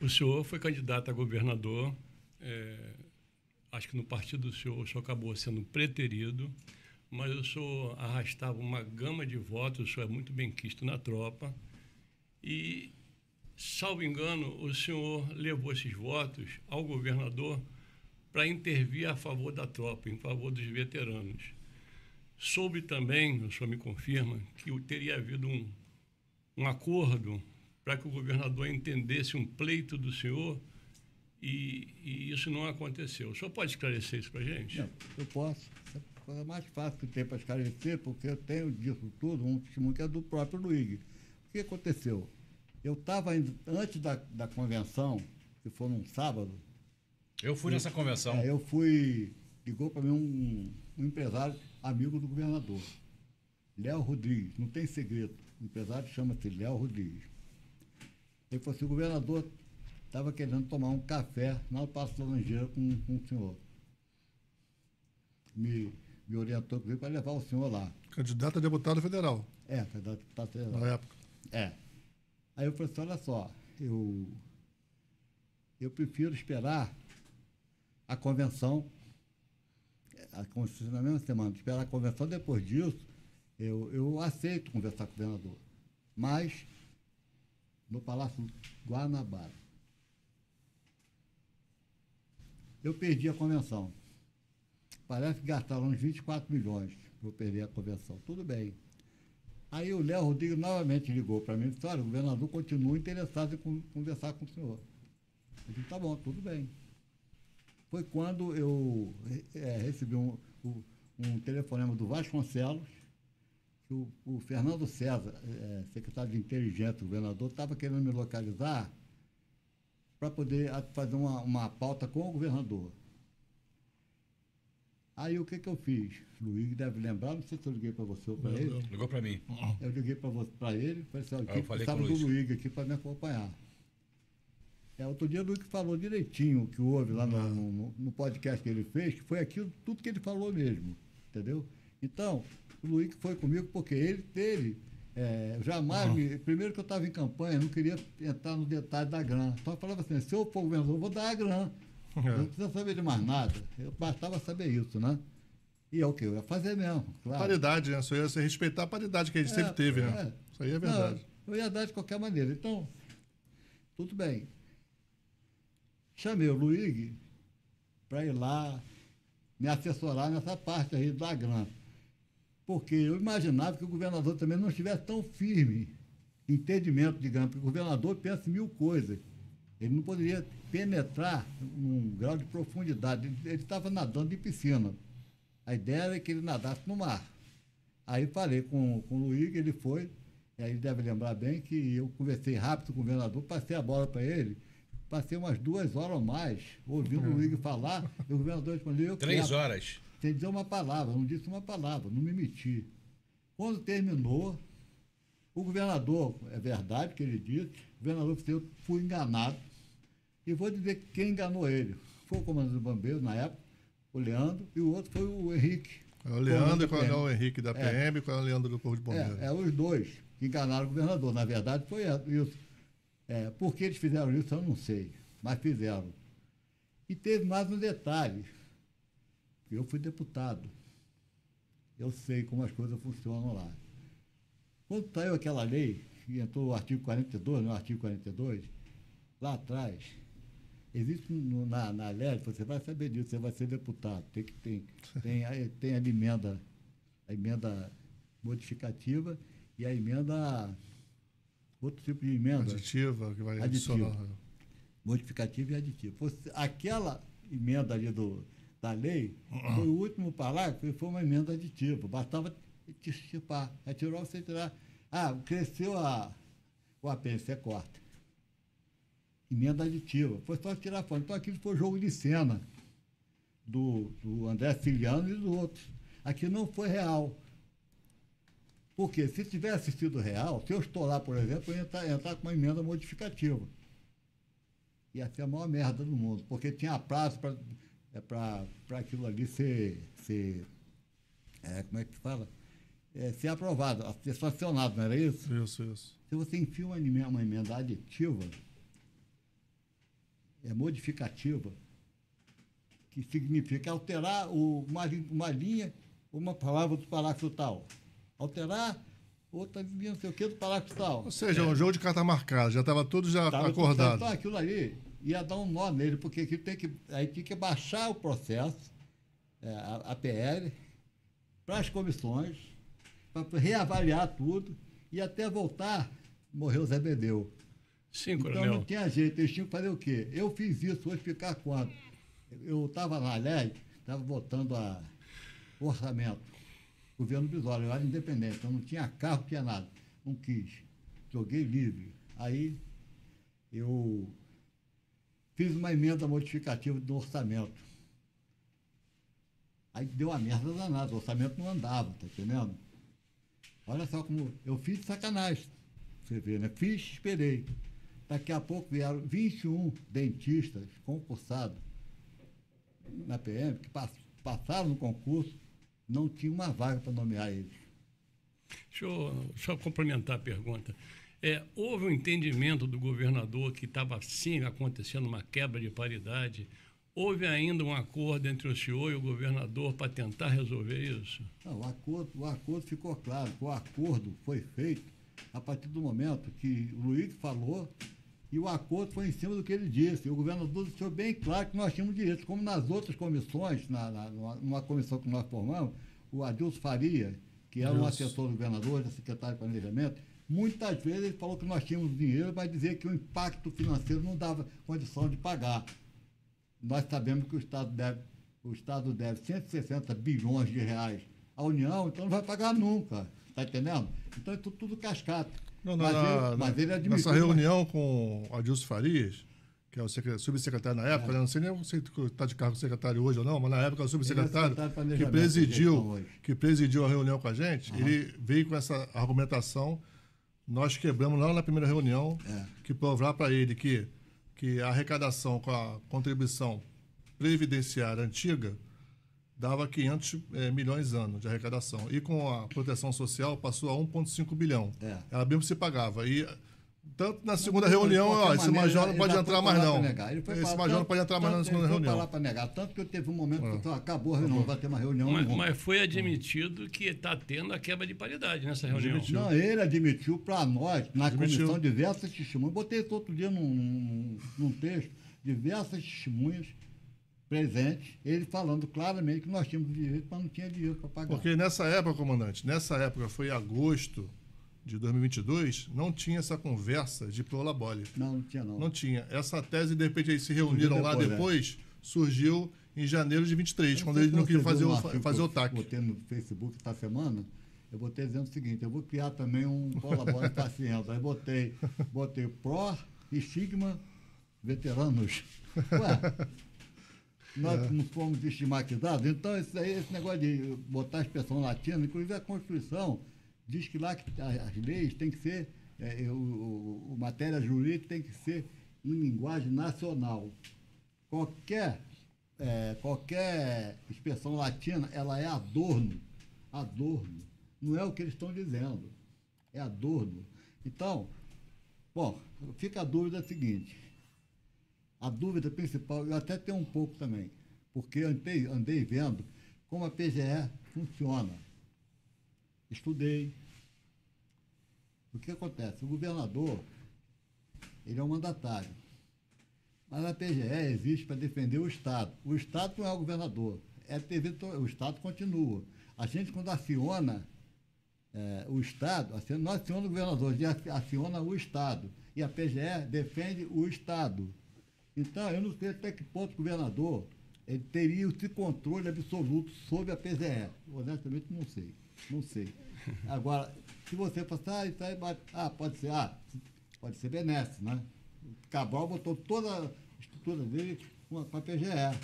O senhor foi candidato a governador, acho que no partido do senhor, o senhor acabou sendo preterido, mas o senhor arrastava uma gama de votos, o senhor é muito bem quisto na tropa, e, salvo engano, o senhor levou esses votos ao governador para intervir a favor da tropa, em favor dos veteranos. Soube também, o senhor me confirma, que teria havido um acordo para que o governador entendesse um pleito do senhor e isso não aconteceu. O senhor pode esclarecer isso para a gente? Não, eu posso. É a coisa mais fácil que tem para esclarecer, porque eu tenho disso tudo um testemunho que é do próprio Luigi. O que aconteceu? Eu estava, antes da convenção, que foi num sábado. Eu fui nessa convenção. Ligou para mim um empresário amigo do governador, Léo Rodrigues, não tem segredo, o empresário chama-se Léo Rodrigues. Ele falou assim: o governador estava querendo tomar um café na Passo da Laranjeira com o senhor. Me orientou para levar o senhor lá. Candidato a deputado federal. Candidato a deputado federal. Na época. Aí eu falei assim: olha só, eu prefiro esperar a convenção, na mesma semana, esperar a convenção. Depois disso, eu aceito conversar com o governador, mas no Palácio Guanabara. Eu perdi a convenção. Parece que gastaram uns 24 milhões para eu perder a convenção. Tudo bem. Aí o Léo Rodrigues novamente ligou para mim e disse: olha, o governador continua interessado em conversar com o senhor. Eu disse: tá bom, tudo bem. Foi quando eu recebi um telefonema do Vasconcelos, que o Fernando César, secretário de Inteligência do governador, estava querendo me localizar para poder fazer uma pauta com o governador. Aí o que eu fiz? O Luiz deve lembrar, não sei se eu liguei para você ou para ele. Ligou para mim. Eu liguei para ele, falei assim: eu falei estava do Luiz aqui para me acompanhar. Outro dia o Luiz falou direitinho o que houve lá no podcast que ele fez, que foi aquilo, tudo que ele falou mesmo, entendeu? Então, o Luiz foi comigo porque ele jamais, primeiro que eu estava em campanha, não queria entrar no detalhe da grana. Então eu falava assim: se eu for governador, eu vou dar a grana. Eu não precisa saber de mais nada. Eu bastava saber isso, né? E é o que eu ia fazer mesmo, claro. Paridade, né? Só ia se respeitar a paridade que a gente sempre teve, né? Isso aí é verdade. Não, eu ia dar de qualquer maneira. Então, tudo bem. Chamei o Luiz para ir lá me assessorar nessa parte aí da grana. Porque eu imaginava que o governador também não estivesse tão firme em entendimento de grana, porque o governador pensa em 1000 coisas. Ele não poderia penetrar num grau de profundidade. Ele estava nadando em piscina. A ideia era que ele nadasse no mar. Aí falei com o Luiz, ele foi, e aí ele deve lembrar bem que eu conversei rápido com o governador, passei a bola para ele. Passei umas 2 horas ou mais ouvindo o Luiz falar, e o governador respondeu: 3 horas. Sem dizer uma palavra, não disse uma palavra, não me meti. Quando terminou, o governador, é verdade que ele disse, o governador disse: eu fui enganado. E vou dizer quem enganou ele. Foi o comandante do bombeiro na época, o Leandro, e o outro foi o Henrique. O Leandro e qual é o Henrique da PM e qual é o Leandro do Corpo de Bombeiros. Os dois que enganaram o governador. Na verdade, foi isso. Por que eles fizeram isso, eu não sei, mas fizeram. E teve mais um detalhe. Eu fui deputado. Eu sei como as coisas funcionam lá. Quando saiu aquela lei, que entrou o artigo 42, no artigo 42, lá atrás, existe na lei, você vai saber disso, você vai ser deputado. Tem a emenda modificativa e a emenda, outro tipo de emenda. Aditiva, que vai adicionar. Modificativa e aditiva. Aquela emenda ali da lei, foi o último parágrafo, foi uma emenda aditiva. Bastava estipar. Tirou, você tirar. Cresceu o apêndice, você corta. Emenda aditiva. Foi só tirar fora. Então aquilo foi jogo de cena do André Ciliano e dos outros. Aqui não foi real. Porque se tivesse sido real, se eu estou lá, por exemplo, eu ia entrar com uma emenda modificativa. Ia ser a maior merda do mundo, porque tinha prazo para aquilo ali ser como é que fala? Ser aprovado, ser sancionado, não era isso? Isso. Se você enfia uma emenda aditiva, modificativa, que significa alterar uma linha, uma palavra do parágrafo tal. Alterar outra linha, não sei o que, do parágrafo tal. Ou seja, um jogo de carta marcada, já estava tudo já acordado. Então, aquilo ali ia dar um nó nele, porque aí tinha que baixar o processo, a PL, para as comissões, para reavaliar tudo, e até voltar, morreu o Zé Bedeu. Sim, Então coronel. não tinha jeito, eles tinham que fazer o quê? Eu fiz isso, vou explicar quando. Eu estava na LEG, estava votando o orçamento. Governo Brizola, eu era independente, então não tinha carro, não tinha nada. Não quis. Joguei livre. Aí eu fiz uma emenda modificativa do orçamento. Aí deu uma merda danada, o orçamento não andava, tá entendendo? Olha só como eu fiz de sacanagem. Você vê, né? Fiz, esperei. Daqui a pouco vieram 21 dentistas concursados na PM, que passaram no concurso, não tinha uma vaga para nomear eles. Deixa eu só complementar a pergunta. Houve um entendimento do governador que estava, sim, acontecendo uma quebra de paridade? Houve ainda um acordo entre o senhor e o governador para tentar resolver isso? Não, o acordo ficou claro. O acordo foi feito a partir do momento que o Luiz falou e o acordo foi em cima do que ele disse. O governador deixou bem claro que nós tínhamos direito, como nas outras comissões, numa comissão que nós formamos, o Adilson Faria, que era um assessor do governador, da secretária de Planejamento, muitas vezes ele falou que nós tínhamos dinheiro, mas dizia que o impacto financeiro não dava condição de pagar. Nós sabemos que o Estado deve 160 bilhões de reais à União, então não vai pagar nunca, está entendendo? Então é tudo cascata. Mas ele admitiu. Nessa reunião com o Adilson Farias, que é o subsecretário na época, né? Não sei nem se está de cargo secretário hoje ou não, mas na época o subsecretário que presidiu a reunião com a gente, ele veio com essa argumentação. Nós quebramos lá na primeira reunião, que provar para ele que a arrecadação com a contribuição previdenciária antiga dava 500 milhões anos de arrecadação. E com a proteção social passou a 1,5 bilhão. Ela mesmo se pagava. E tanto na segunda reunião, esse major não pode entrar mais não. Esse major não pode entrar mais na segunda reunião. Falar para negar. Tanto que teve um momento que acabou a reunião, não vai ter uma reunião. Mas foi admitido que está tendo a quebra de paridade nessa reunião. Não, ele admitiu para nós, na comissão, diversas testemunhas. Botei isso outro dia num texto, diversas testemunhas presentes, ele falando claramente que nós tínhamos direito, mas não tinha dinheiro para pagar. Porque nessa época, comandante, foi agosto de 2022, não tinha essa conversa de prolabore. Não tinha não. Não tinha. Essa tese, de repente, eles se reuniram lá depois, surgiu em janeiro de 23, quando ele não queria fazer o TAC. Eu botei no Facebook essa semana, eu botei dizendo o seguinte, eu vou criar também um prolabore paciente. Aí botei pró, estigma, veteranos. Ué, nós não fomos estigmatizados, então esse negócio de botar a expressão latina, inclusive a Constituição, diz que lá que as leis têm que ser, o matéria jurídica tem que ser em linguagem nacional. Qualquer expressão latina, ela é adorno. Não é o que eles estão dizendo, é adorno. Então, bom, fica a dúvida seguinte. A dúvida principal, eu até tenho um pouco também, porque andei vendo como a PGE funciona. Estudei. O que acontece? O governador, ele é um mandatário. Mas a PGE existe para defender o Estado. O Estado não é o governador. O Estado continua. A gente, quando aciona o Estado, nós acionamos o governador, a gente aciona o Estado. E a PGE defende o Estado. Então, eu não sei até que ponto o governador ele teria esse controle absoluto sobre a PGE. Honestamente, não sei. Agora, se você passar, isso aí pode ser benéfico, né? O Cabral botou toda a estrutura dele para a PGE.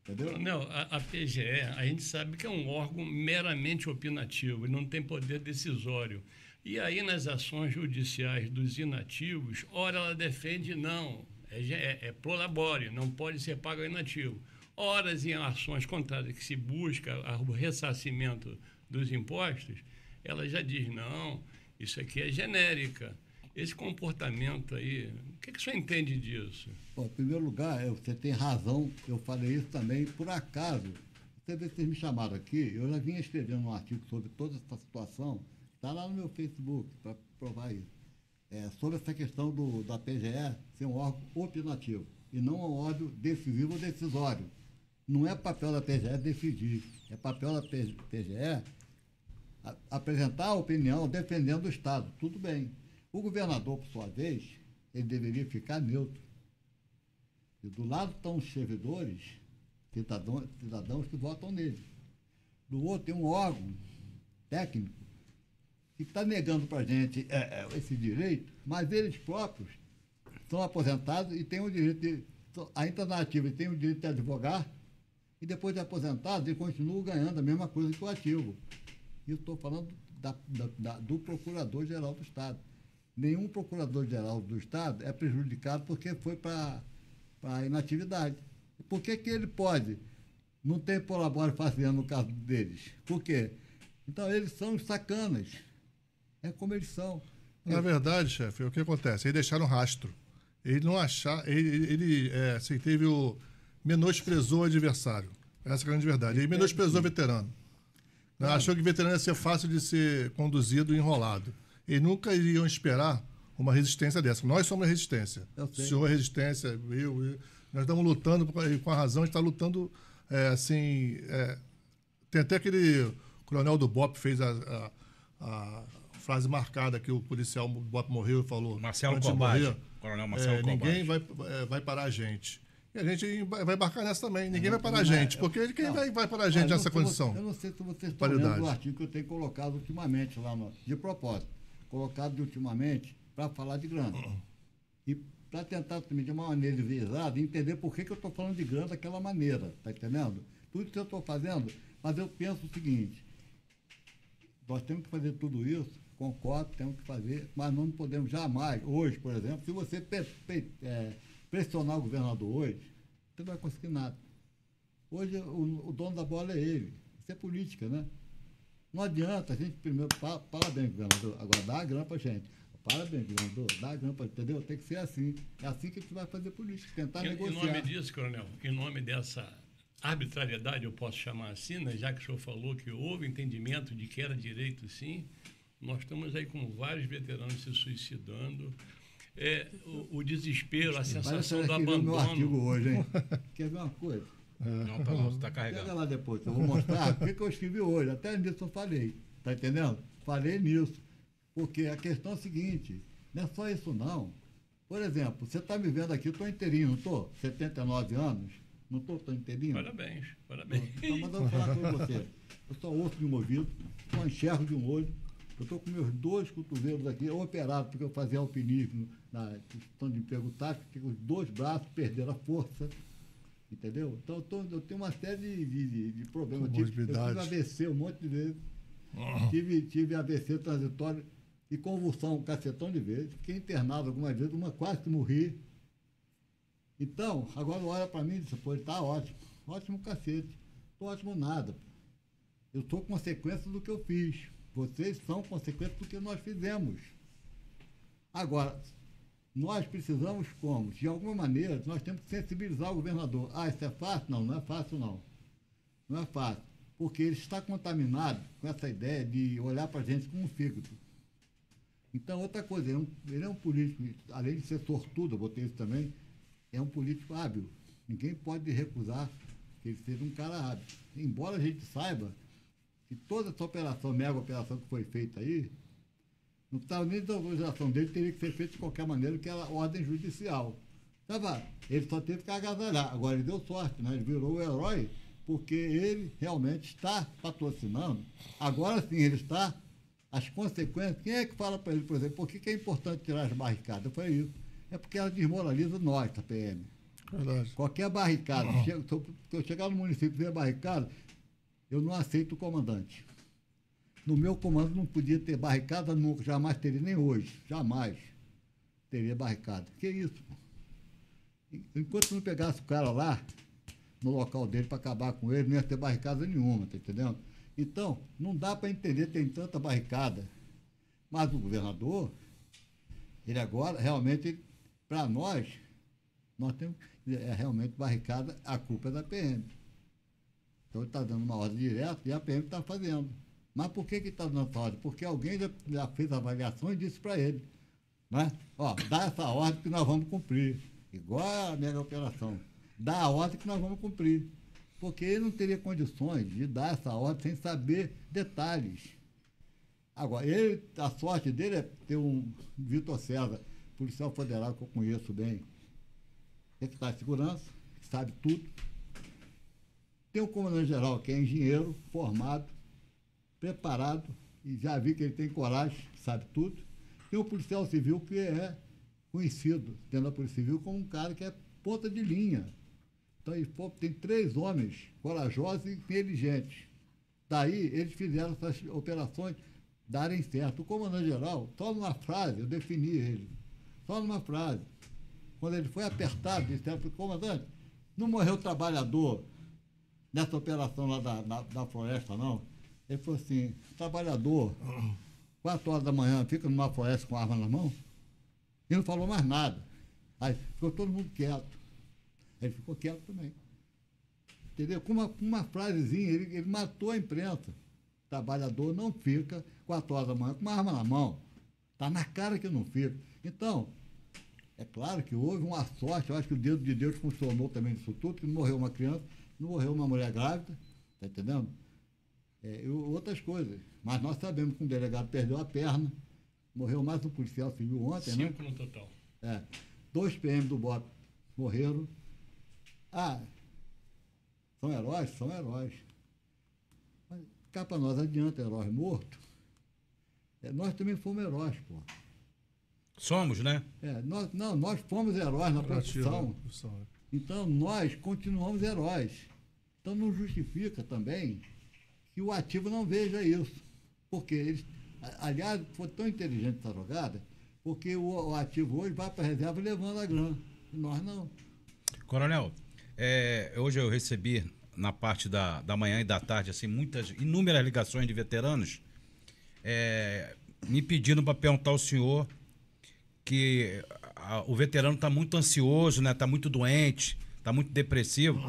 Entendeu? Não, a PGE, a gente sabe que é um órgão meramente opinativo, ele não tem poder decisório. E aí, nas ações judiciais dos inativos, ora ela defende não. Prolabore, não pode ser pago ao inativo. Horas em ações contrárias que se busca o ressarcimento dos impostos, ela já diz, não, isso aqui é genérica. Esse comportamento aí, o que o senhor entende disso? Bom, em primeiro lugar, você tem razão, eu falei isso também, por acaso, você vê que vocês me chamaram aqui, eu já vinha escrevendo um artigo sobre toda essa situação, está lá no meu Facebook, para provar isso, sobre essa questão da PGE ser um órgão opinativo, e não um órgão decisivo ou decisório. Não é papel da PGE decidir, é papel da PGE apresentar a opinião defendendo o Estado. Tudo bem. O governador, por sua vez, ele deveria ficar neutro. E do lado estão os servidores, cidadãos que votam nele. Do outro tem um órgão técnico que está negando para a gente esse direito, mas eles próprios são aposentados e têm o direito de... Ainda na ativa, eles têm o direito de advogar e depois de aposentados, eles continuam ganhando a mesma coisa que o ativo. E eu estou falando do Procurador-Geral do Estado. Nenhum Procurador-Geral do Estado é prejudicado porque foi para a inatividade. Por que ele pode? Não tem prolabore fazendo no caso deles. Por quê? Então, eles são os sacanas. É como eles são. Na verdade, chefe, o que acontece? Eles deixaram rastro. Ele não achar, ele assim, menosprezou o adversário. Essa é a grande verdade. Ele menosprezou o veterano. Claro. Achou que o veterano ia ser fácil de ser conduzido e enrolado. Eles nunca iriam esperar uma resistência dessa. Nós somos a resistência. O senhor é resistência, eu. Nós estamos lutando, com a razão, a gente está lutando, tem até aquele coronel do BOP fez a frase marcada que o policial do BOP morreu e falou... Marcelo Corbatti. Coronel Marcelo Corbatti. Ninguém vai parar a gente. E a gente vai embarcar nessa também. Ninguém vai parar a gente. Porque quem vai parar a gente nessa condição? Eu não sei se vocês estão lendo o artigo que eu tenho colocado ultimamente lá, de propósito. Colocado ultimamente para falar de grana. E para tentar também, de uma maneira enviesada, entender por que eu estou falando de grana daquela maneira. Está entendendo? Tudo que eu estou fazendo, mas eu penso o seguinte: nós temos que fazer tudo isso, concordo, temos que fazer, mas não podemos jamais, hoje, por exemplo, se você pressionar o governador hoje, você não vai conseguir nada. Hoje o dono da bola é ele. Isso é política, né? Não adianta a gente primeiro, parabéns, governador, agora dá a grana pra gente. Parabéns, governador, dá a grana pra gente, entendeu? Tem que ser assim. É assim que a gente vai fazer política, tentar negociar. Em nome disso, coronel, em nome dessa arbitrariedade, eu posso chamar assim, né? Já que o senhor falou que houve entendimento de que era direito, sim, nós estamos aí com vários veteranos se suicidando. O desespero, a sensação do abandono. Meu artigo hoje, hein? Quer ver uma coisa? Não, tá não, você está carregando. Pega lá depois, eu vou mostrar o que eu escrevi hoje. Até nisso eu falei. Tá entendendo? Falei nisso. Porque a questão é a seguinte, não é só isso não. Por exemplo, você está me vendo aqui, eu estou inteirinho, não estou? 79 anos, não estou inteirinho? Parabéns, parabéns. Então, mas eu vou falar com você. Eu só ouço de um ouvido, só enxergo de um olho. Eu estou com meus 2 cotovelos aqui, operados, porque eu fazia alpinismo na questão de emprego tático, que os 2 braços perderam a força. Entendeu? Então, eu tenho uma série de problemas. Eu tive AVC um monte de vezes. Tive AVC transitório e convulsão um cacetão de vezes. Fiquei internado algumas vezes, quase que morri. Então, agora olha para mim e diz, pô, ele está ótimo. Ótimo cacete. Estou ótimo nada. Eu sou consequência do que eu fiz. Vocês são consequência do que nós fizemos. Agora, nós precisamos como? De alguma maneira, nós temos que sensibilizar o governador. Isso é fácil? Não, não é fácil, não. Não é fácil. Porque ele está contaminado com essa ideia de olhar para a gente como um fígado. Então, outra coisa, ele é um político, além de ser sortudo, eu botei isso também, é um político hábil. Ninguém pode recusar que ele seja um cara hábil. Embora a gente saiba que toda essa operação, mega operação que foi feita aí, não estava nem da autorização dele, teria que ser feita de qualquer maneira, que era ordem judicial. Ele só teve que agasalhar. Agora ele deu sorte, né? Ele virou o herói, porque ele realmente está patrocinando. Agora sim, ele está. As consequências, quem é que fala para ele, por exemplo, por que é importante tirar as barricadas? Eu falei isso. É porque ela desmoraliza nós, da PM. Verdade. Qualquer barricada, se eu chegar no município e ver barricada, eu não aceito o comandante. No meu comando não podia ter barricada nunca, jamais teria, nem hoje, jamais teria barricada. Que isso? Enquanto não pegasse o cara lá, no local dele, para acabar com ele, não ia ter barricada nenhuma, tá entendendo? Então, não dá para entender, tem tanta barricada. Mas o governador, Ele agora, realmente, para nós temos realmente barricada, a culpa é da PM. Então ele está dando uma ordem direta e a PM está fazendo. Mas por que está dando essa ordem? Porque alguém já fez a avaliação e disse para ele, né? Ó, dá essa ordem que nós vamos cumprir. Igual a mega operação. Dá a ordem que nós vamos cumprir. Porque ele não teria condições de dar essa ordem sem saber detalhes. Agora, a sorte dele é ter um Vitor César, policial federal que eu conheço bem, secretário de segurança, que sabe tudo. Tem um comandante-geral que é engenheiro, formado, preparado, e já vi que ele tem coragem, sabe tudo. Tem um policial civil que é conhecido dentro da Polícia Civil como um cara que é ponta de linha. Então, tem 3 homens corajosos e inteligentes. Daí, eles fizeram essas operações darem certo. O comandante-geral, só numa frase, eu defini ele, só numa frase. Quando ele foi apertado, disseram para o comandante, não morreu trabalhador nessa operação lá da floresta, não. Ele falou assim, trabalhador, 4 horas da manhã, fica numa floresta com arma na mão, e não falou mais nada. Aí ficou todo mundo quieto. Ele ficou quieto também. Entendeu? Com uma frasezinha, ele matou a imprensa. Trabalhador não fica 4 horas da manhã com uma arma na mão. Está na cara que não fica. Então, é claro que houve uma sorte, eu acho que o dedo de Deus funcionou também nisso tudo, que não morreu uma criança, não morreu uma mulher grávida, está entendendo? Outras coisas. Mas nós sabemos que um delegado perdeu a perna, morreu mais um policial civil ontem, 5 no total. 2 PM do BOP morreram. São heróis? São heróis. Mas cá para nós adianta heróis mortos. Nós também fomos heróis, pô. Somos, né? Nós fomos heróis na profissão. Então, nós continuamos heróis. Então, não justifica também que o ativo não veja isso. Porque eles, aliás, foi tão inteligente essa jogada, porque o ativo hoje vai para a reserva levando a grana. E nós não. Coronel, hoje eu recebi, na parte da manhã e da tarde, assim, inúmeras ligações de veteranos me pedindo para perguntar ao senhor que o veterano está muito ansioso, né? Está muito doente, está muito depressivo.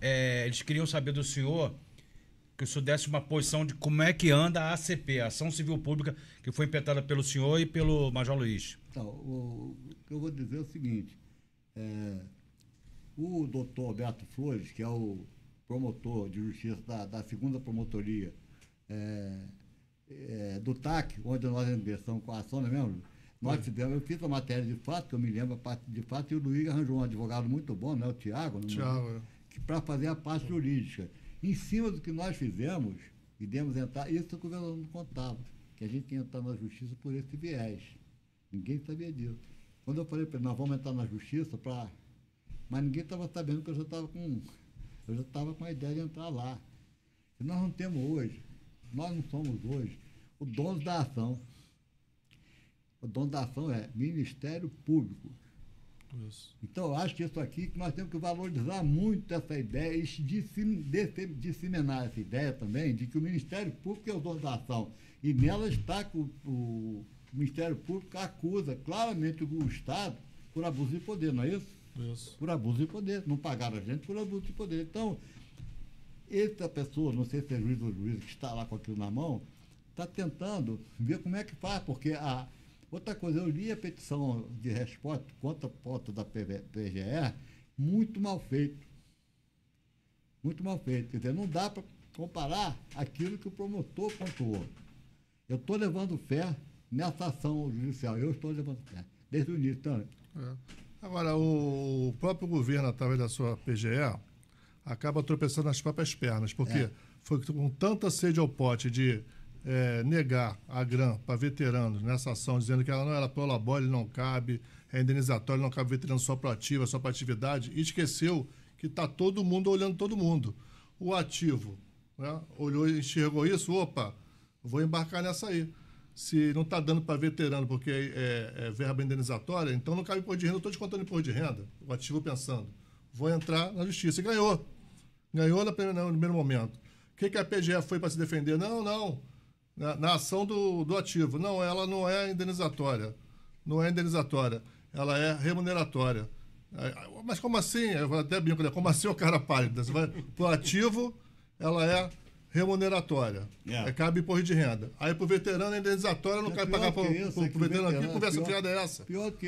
Eles queriam saber do senhor que o senhor desse uma posição de como é que anda a ACP, a Ação Civil Pública, que foi implementada pelo senhor e pelo Major Luiz. Então, o que eu vou dizer é o seguinte, o doutor Alberto Flores, que é o promotor de justiça da 2ª Promotoria do TAC, onde nós ingressamos com a ação, não é mesmo? Eu fiz a matéria de fato, que eu me lembro a parte de fato, e o Luiz arranjou um advogado muito bom, né, o Tiago, para fazer a parte jurídica. Em cima do que nós fizemos, e demos entrar, isso o governo não contava, que a gente ia entrar na justiça por esse viés. Ninguém sabia disso. Quando eu falei para ele, nós vamos entrar na justiça mas ninguém estava sabendo que eu já estava com a ideia de entrar lá. E nós não temos hoje, nós não somos hoje o dono da ação. O dono da ação é Ministério Público. Isso. Então, eu acho que isso aqui, que nós temos que valorizar muito essa ideia e disseminar essa ideia também de que o Ministério Público é o dono da ação. E nela está que o Ministério Público acusa claramente o Estado por abuso de poder, não é isso? Isso. Por abuso de poder. Não pagaram a gente por abuso de poder. Então, essa pessoa, não sei se é juiz ou juiz que está lá com aquilo na mão, está tentando ver como é que faz, porque outra coisa, eu li a petição de resposta contra a pauta da PGR, muito mal feito. Muito mal feito. Quer dizer, não dá para comparar aquilo que o promotor pontuou. Eu estou levando fé nessa ação judicial. Eu estou levando fé, desde o início. Então, Agora, o próprio governo, através da sua PGE, acaba tropeçando nas próprias pernas, porque foi com tanta sede ao pote de negar a GRAM para veteranos nessa ação, dizendo que ela não era prolabore, não cabe, é indenizatório, não cabe veterano só para ativa, só para atividade, e esqueceu que está todo mundo olhando todo mundo. O ativo, né, olhou e enxergou isso, opa, vou embarcar nessa aí. Se não está dando para veterano porque é verba indenizatória, então não cabe imposto de renda, eu estou descontando imposto de renda. O ativo pensando, vou entrar na justiça. E ganhou. Ganhou no primeiro momento. O que a PGE foi para se defender? Não. Na ação do ativo. Não, ela não é indenizatória. não é indenizatória, ela é remuneratória. Mas como assim? Eu vou até brinco, né? Como assim o cara pálido? Você vai pro ativo, ela é remuneratória. Cabe imposto de renda. Aí pro veterano é indenizatória, não cabe pagar pro veterano. Que conversa fiada é essa? Pior que